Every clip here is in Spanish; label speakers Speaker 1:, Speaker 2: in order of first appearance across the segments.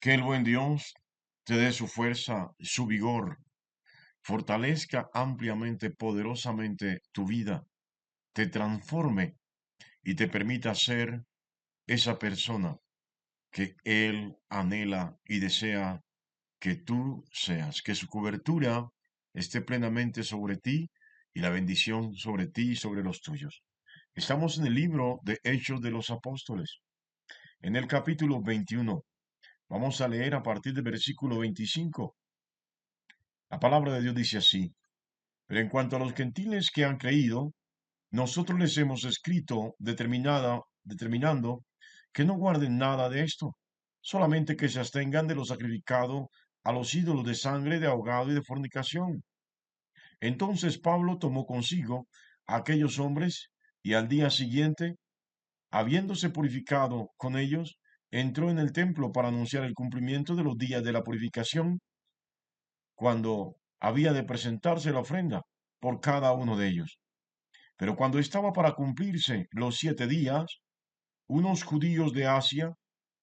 Speaker 1: Que el buen Dios te dé su fuerza, su vigor, fortalezca ampliamente, poderosamente tu vida, te transforme y te permita ser esa persona que Él anhela y desea que tú seas, que su cobertura esté plenamente sobre ti y la bendición sobre ti y sobre los tuyos. Estamos en el libro de Hechos de los Apóstoles, en el capítulo 21. Vamos a leer a partir del versículo 25. La palabra de Dios dice así: pero en cuanto a los gentiles que han creído, nosotros les hemos escrito determinando que no guarden nada de esto, solamente que se abstengan de lo sacrificado a los ídolos de sangre, de ahogado y de fornicación. Entonces Pablo tomó consigo a aquellos hombres y al día siguiente, habiéndose purificado con ellos, entró en el templo para anunciar el cumplimiento de los días de la purificación, cuando había de presentarse la ofrenda por cada uno de ellos. Pero cuando estaba para cumplirse los 7 días, unos judíos de Asia,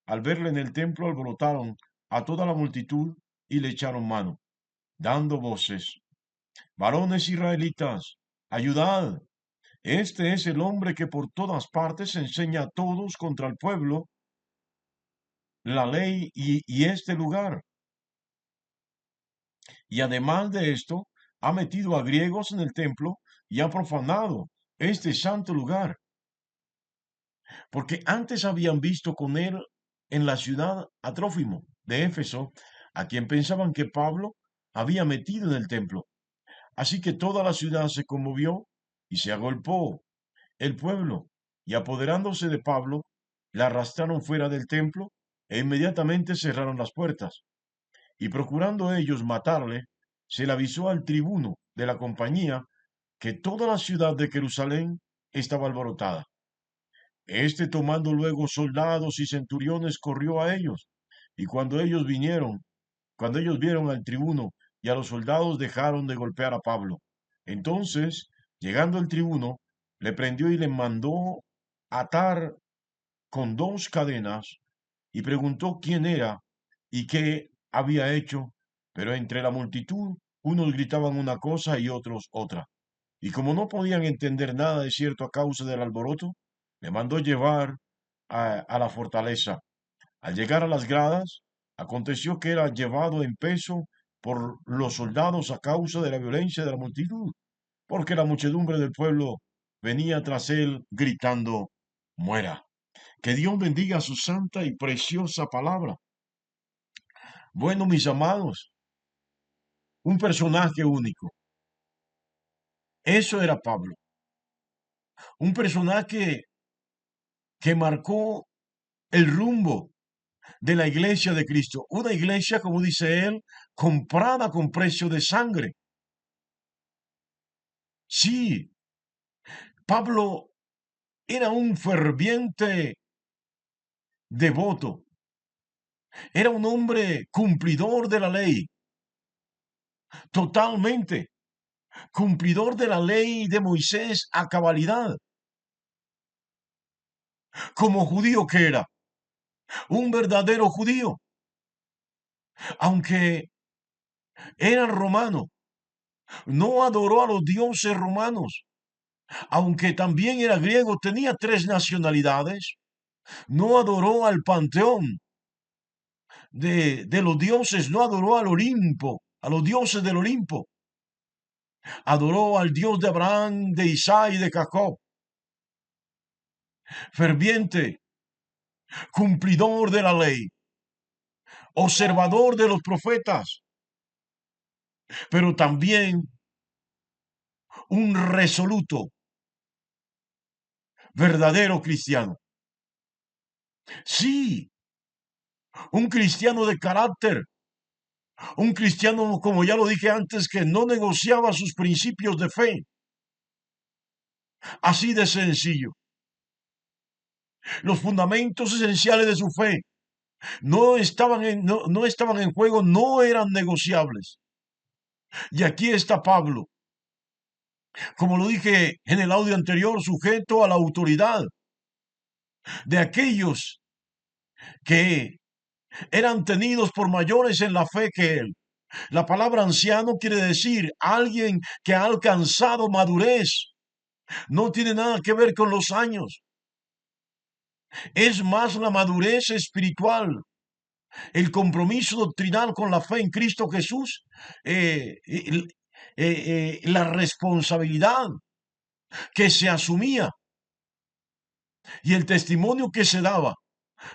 Speaker 1: al verle en el templo, alborotaron a toda la multitud y le echaron mano, dando voces: varones israelitas, ayudad. Este es el hombre que por todas partes enseña a todos contra el pueblo, la ley y este lugar. Y además de esto, ha metido a griegos en el templo y ha profanado este santo lugar, porque antes habían visto con él en la ciudad a Trófimo de Éfeso, a quien pensaban que Pablo había metido en el templo. Así que toda la ciudad se conmovió y se agolpó el pueblo, y apoderándose de Pablo, le arrastraron fuera del templo e inmediatamente cerraron las puertas. Y procurando ellos matarle, se le avisó al tribuno de la compañía que toda la ciudad de Jerusalén estaba alborotada. Este, tomando luego soldados y centuriones, corrió a ellos, y cuando ellos vieron al tribuno y a los soldados, dejaron de golpear a Pablo. Entonces, llegando el tribuno, le prendió y le mandó atar con 2 cadenas, y preguntó quién era y qué había hecho, pero entre la multitud unos gritaban una cosa y otros otra. Y como no podían entender nada de cierto a causa del alboroto, le mandó llevar a la fortaleza. Al llegar a las gradas, aconteció que era llevado en peso por los soldados a causa de la violencia de la multitud, porque la muchedumbre del pueblo venía tras él gritando: muera. Que Dios bendiga su santa y preciosa palabra. Bueno, mis amados, un personaje único. Eso era Pablo, un personaje que marcó el rumbo de la iglesia de Cristo. Una iglesia, como dice él, comprada con precio de sangre. Sí, Pablo era un ferviente devoto, era un hombre cumplidor de la ley, totalmente cumplidor de la ley de Moisés a cabalidad, como judío que era, un verdadero judío, aunque era romano, no adoró a los dioses romanos, aunque también era griego, tenía 3 nacionalidades, no adoró al panteón de los dioses, no adoró al Olimpo, a los dioses del Olimpo, adoró al Dios de Abraham, de Isaac y de Jacob, ferviente, cumplidor de la ley, observador de los profetas, pero también un resoluto, verdadero cristiano. Sí, un cristiano de carácter, un cristiano, como ya lo dije antes, que no negociaba sus principios de fe. Así de sencillo. Los fundamentos esenciales de su fe no estaban en juego, no eran negociables. Y aquí está Pablo, como lo dije en el audio anterior, sujeto a la autoridad de aquellos que eran tenidos por mayores en la fe que él. La palabra anciano quiere decir alguien que ha alcanzado madurez. No tiene nada que ver con los años. Es más la madurez espiritual, el compromiso doctrinal con la fe en Cristo Jesús, la responsabilidad que se asumía y el testimonio que se daba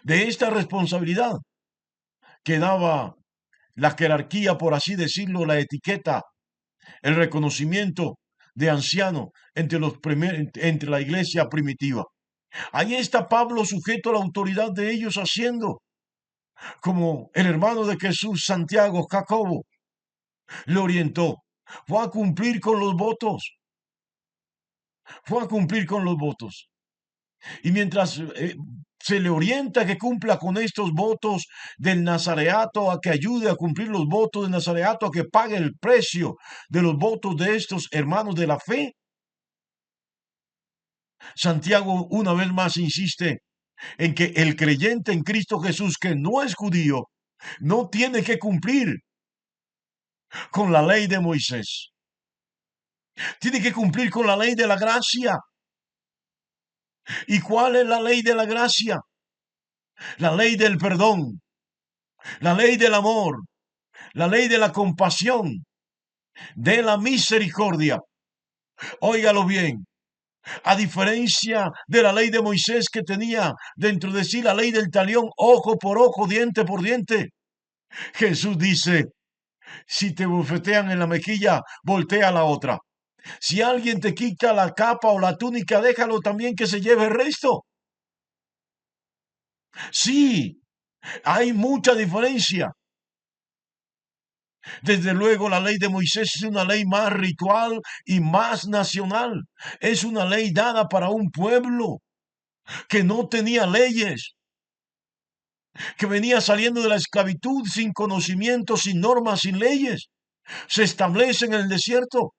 Speaker 1: de esta responsabilidad que daba la jerarquía, por así decirlo, la etiqueta, el reconocimiento de anciano entre la iglesia primitiva. Ahí está Pablo sujeto a la autoridad de ellos haciendo, como el hermano de Jesús, Santiago, Jacobo, le orientó. Fue a cumplir con los votos, fue a cumplir con los votos. Y mientras se le orienta que cumpla con estos votos del nazareato, a que ayude a cumplir los votos del nazareato, a que pague el precio de los votos de estos hermanos de la fe, Santiago una vez más insiste en que el creyente en Cristo Jesús que no es judío no tiene que cumplir con la ley de Moisés. Tiene que cumplir con la ley de la gracia. ¿Y cuál es la ley de la gracia? La ley del perdón, la ley del amor, la ley de la compasión, de la misericordia. Óigalo bien. A diferencia de la ley de Moisés que tenía dentro de sí la ley del talión, ojo por ojo, diente por diente, Jesús dice, si te bofetean en la mejilla, voltea la otra. Si alguien te quita la capa o la túnica, déjalo también que se lleve el resto. Sí, hay mucha diferencia. Desde luego, la ley de Moisés es una ley más ritual y más nacional. Es una ley dada para un pueblo que no tenía leyes, que venía saliendo de la esclavitud sin conocimiento, sin normas, sin leyes. Se establece en el desierto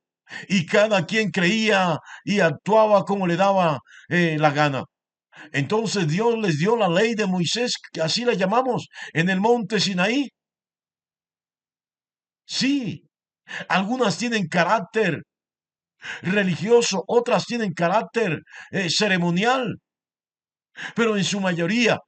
Speaker 1: y cada quien creía y actuaba como le daba la gana. Entonces Dios les dio la ley de Moisés, que así la llamamos, en el monte Sinaí. Sí, algunas tienen carácter religioso, otras tienen carácter ceremonial, pero en su mayoría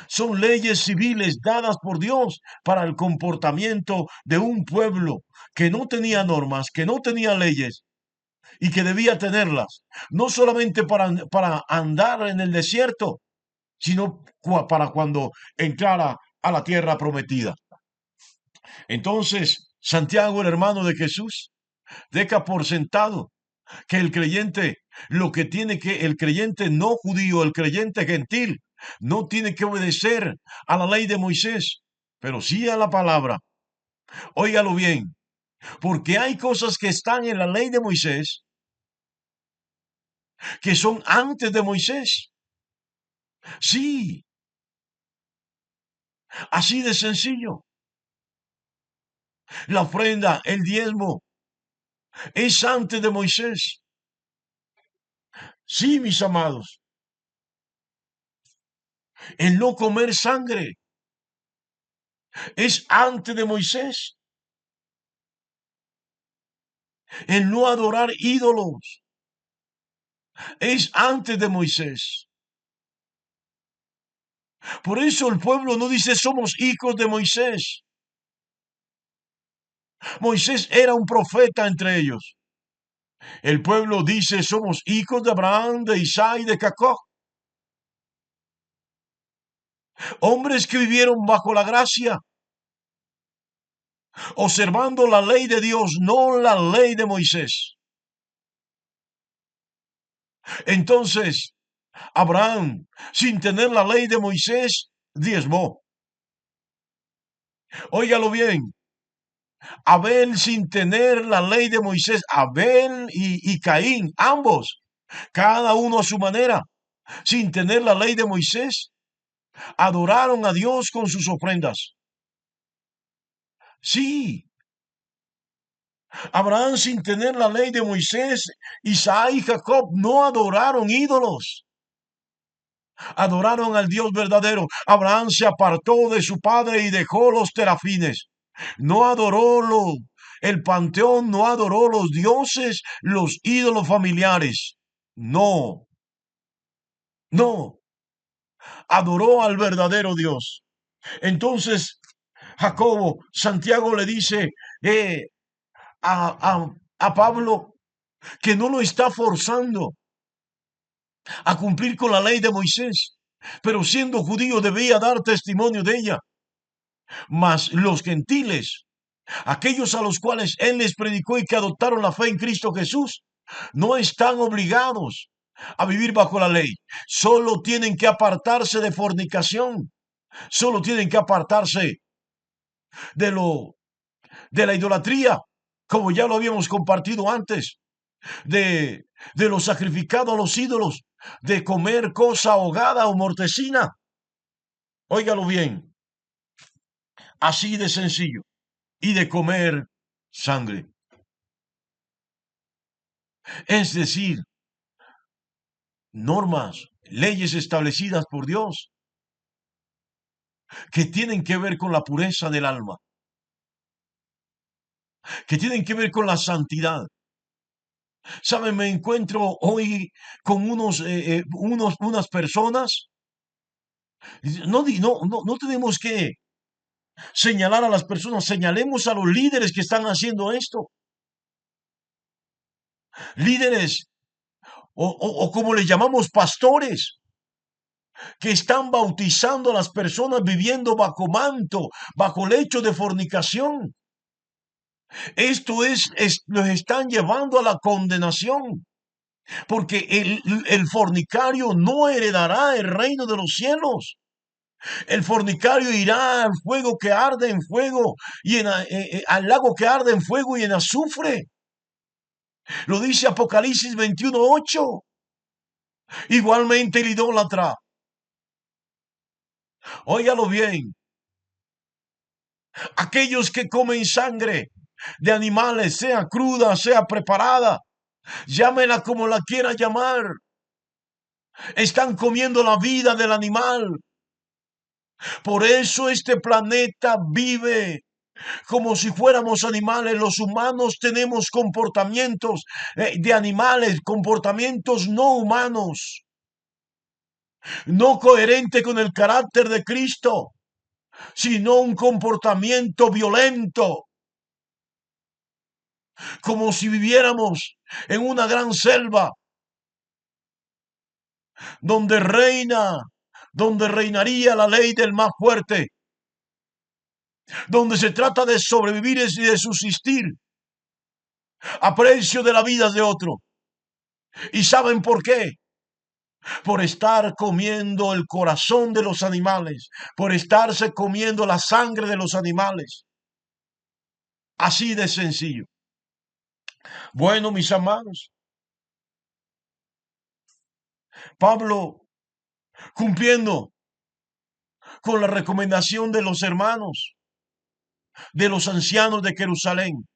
Speaker 1: son leyes civiles dadas por Dios para el comportamiento de un pueblo que no tenía normas, que no tenía leyes y que debía tenerlas, no solamente para andar en el desierto, sino para cuando entrara a la tierra prometida. Entonces, Santiago, el hermano de Jesús, deja por sentado que el creyente, el creyente no judío, el creyente gentil, no tiene que obedecer a la ley de Moisés, pero sí a la palabra. Óigalo bien, porque hay cosas que están en la ley de Moisés que son antes de Moisés. Sí, así de sencillo. La ofrenda, el diezmo, es antes de Moisés. Sí, mis amados, el no comer sangre es antes de Moisés. El no adorar ídolos es antes de Moisés. Por eso el pueblo no dice somos hijos de Moisés. Moisés era un profeta entre ellos. El pueblo dice somos hijos de Abraham, de Isaac y de Jacob. Hombres que vivieron bajo la gracia, observando la ley de Dios, no la ley de Moisés. Entonces, Abraham, sin tener la ley de Moisés, diezmó. Óigalo bien. Abel, sin tener la ley de Moisés, Abel y Caín, ambos, cada uno a su manera, sin tener la ley de Moisés, adoraron a Dios con sus ofrendas. Sí, Abraham, sin tener la ley de Moisés, Isaac y Jacob no adoraron ídolos. adoraron al Dios verdadero. Abraham se apartó de su padre y dejó los terafines. No adoró el panteón, no adoró los dioses, los ídolos familiares. No, no, adoró al verdadero Dios. Entonces, Jacobo, Santiago le dice a, a, a Pablo que no lo está forzando a cumplir con la ley de Moisés, pero siendo judío debía dar testimonio de ella. Mas los gentiles, aquellos a los cuales él les predicó y que adoptaron la fe en Cristo Jesús, no están obligados a vivir bajo la ley. Solo tienen que apartarse de fornicación. Solo tienen que apartarse de de la idolatría, como ya lo habíamos compartido antes, de lo sacrificado a los ídolos, de comer cosa ahogada o mortecina. Óigalo bien, así de sencillo, y de comer sangre. Es decir, normas, leyes establecidas por Dios que tienen que ver con la pureza del alma, que tienen que ver con la santidad. ¿Saben? Me encuentro hoy con unas personas. No tenemos que señalar a las personas, señalemos a los líderes que están haciendo esto. Líderes o como les llamamos pastores, que están bautizando a las personas viviendo bajo manto, bajo lecho de fornicación. Esto los están llevando a la condenación, porque el fornicario no heredará el reino de los cielos. El fornicario irá al fuego que arde en fuego y al lago que arde en fuego y en azufre. Lo dice Apocalipsis 21:8. Igualmente el idólatra. Óigalo bien. Aquellos que comen sangre de animales, sea cruda, sea preparada, llámela como la quiera llamar, están comiendo la vida del animal. Por eso este planeta vive como si fuéramos animales. Los humanos tenemos comportamientos de animales, comportamientos no humanos, no coherente con el carácter de Cristo, sino un comportamiento violento, como si viviéramos en una gran selva donde donde reinaría la ley del más fuerte, donde se trata de sobrevivir y de subsistir a precio de la vida de otro. ¿Y saben por qué? Por estar comiendo el corazón de los animales, por estarse comiendo la sangre de los animales. Así de sencillo. Bueno, mis amados, Pablo, cumpliendo con la recomendación de los hermanos, de los ancianos de Jerusalén,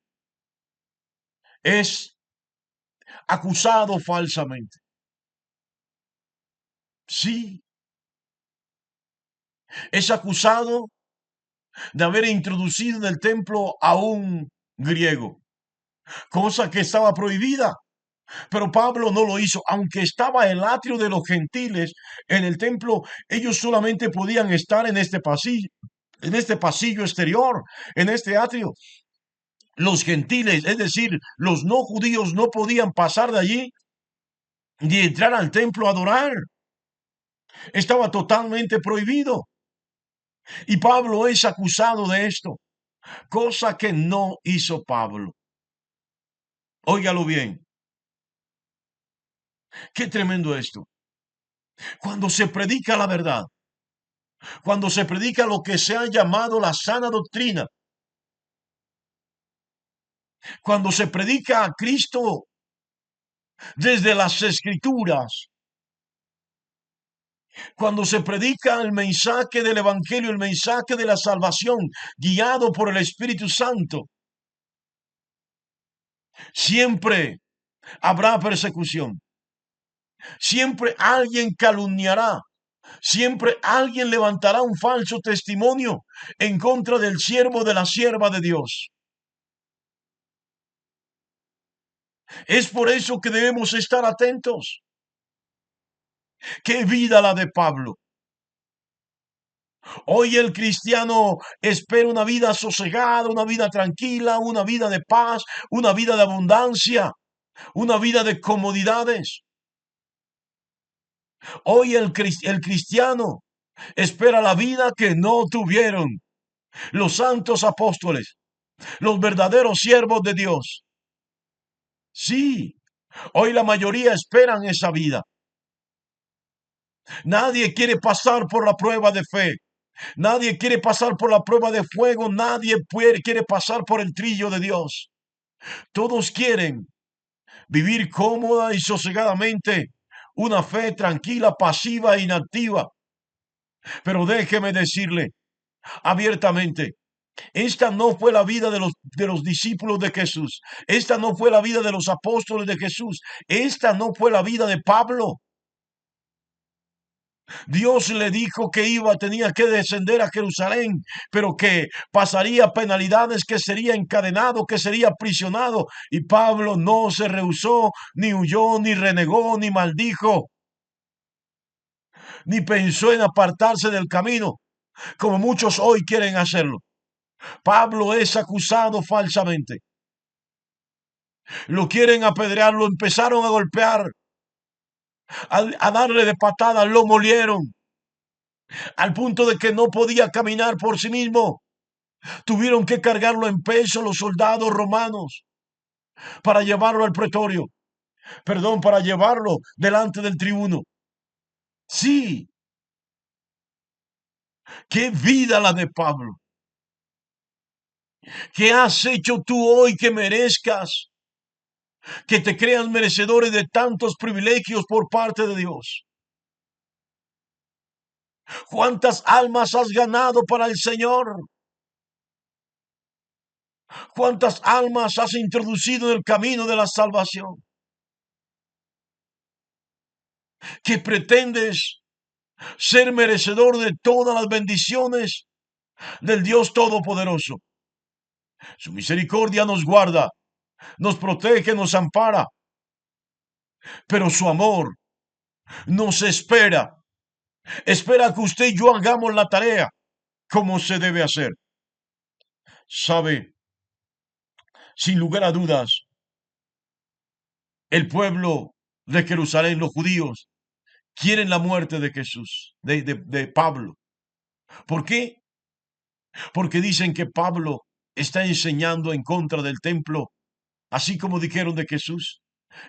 Speaker 1: es acusado falsamente. Sí, es acusado de haber introducido en el templo a un griego, cosa que estaba prohibida. Pero Pablo no lo hizo, aunque estaba el atrio de los gentiles en el templo, ellos solamente podían estar en este pasillo exterior, en este atrio. Los gentiles, es decir, los no judíos, no podían pasar de allí ni entrar al templo a adorar. Estaba totalmente prohibido. Y Pablo es acusado de esto, cosa que no hizo Pablo. Óigalo bien. Qué tremendo esto. Cuando se predica la verdad, cuando se predica lo que se ha llamado la sana doctrina, cuando se predica a Cristo desde las Escrituras, cuando se predica el mensaje del Evangelio, el mensaje de la salvación, guiado por el Espíritu Santo, siempre habrá persecución. Siempre alguien calumniará. Siempre alguien levantará un falso testimonio en contra del siervo, de la sierva de Dios. Es por eso que debemos estar atentos. ¿Qué vida la de Pablo? Hoy el cristiano espera una vida sosegada, una vida tranquila, una vida de paz, una vida de abundancia, una vida de comodidades. Hoy el cristiano espera la vida que no tuvieron los santos apóstoles, los verdaderos siervos de Dios. Sí, hoy la mayoría esperan esa vida. Nadie quiere pasar por la prueba de fe. Nadie quiere pasar por la prueba de fuego. Nadie quiere pasar por el trillo de Dios. Todos quieren vivir cómoda y sosegadamente una fe tranquila, pasiva e inactiva. Pero déjeme decirle abiertamente, esta no fue la vida de los discípulos de Jesús. Esta no fue la vida de los apóstoles de Jesús. Esta no fue la vida de Pablo. Dios le dijo que tenía que descender a Jerusalén, pero que pasaría penalidades, que sería encadenado, que sería aprisionado. Y Pablo no se rehusó, ni huyó, ni renegó, ni maldijo, ni pensó en apartarse del camino, como muchos hoy quieren hacerlo. Pablo es acusado falsamente. Lo quieren apedrear, lo empezaron a golpear, a darle de patadas, lo molieron, al punto de que no podía caminar por sí mismo. Tuvieron que cargarlo en peso los soldados romanos para llevarlo al pretorio. Perdón, para llevarlo delante del tribuno. Sí, qué vida la de Pablo. ¿Qué has hecho tú hoy que merezcas, que te creas merecedores de tantos privilegios por parte de Dios? ¿Cuántas almas has ganado para el Señor? ¿Cuántas almas has introducido en el camino de la salvación? ¿Que pretendes ser merecedor de todas las bendiciones del Dios Todopoderoso? Su misericordia nos guarda, nos protege, nos ampara, pero su amor nos espera. Espera que usted y yo hagamos la tarea como se debe hacer. Sabe, sin lugar a dudas, el pueblo de Jerusalén, los judíos, quieren la muerte de Jesús, de Pablo. ¿Por qué? Porque dicen que Pablo está enseñando en contra del templo, así como dijeron de Jesús.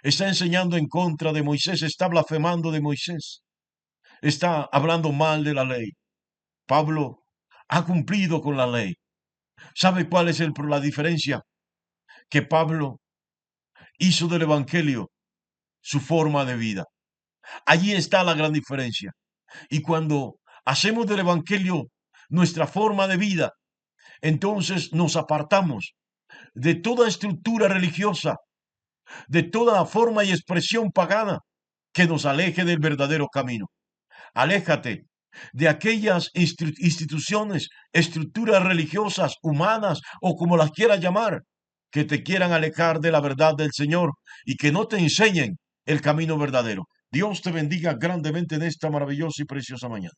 Speaker 1: Está enseñando en contra de Moisés, está blasfemando de Moisés, está hablando mal de la ley. Pablo ha cumplido con la ley. ¿Sabe cuál es la diferencia? Que Pablo hizo del Evangelio su forma de vida. Allí está la gran diferencia. Y cuando hacemos del Evangelio nuestra forma de vida, entonces nos apartamos de toda estructura religiosa, de toda forma y expresión pagana que nos aleje del verdadero camino. Aléjate de aquellas instituciones, estructuras religiosas, humanas o como las quieras llamar, que te quieran alejar de la verdad del Señor y que no te enseñen el camino verdadero. Dios te bendiga grandemente en esta maravillosa y preciosa mañana.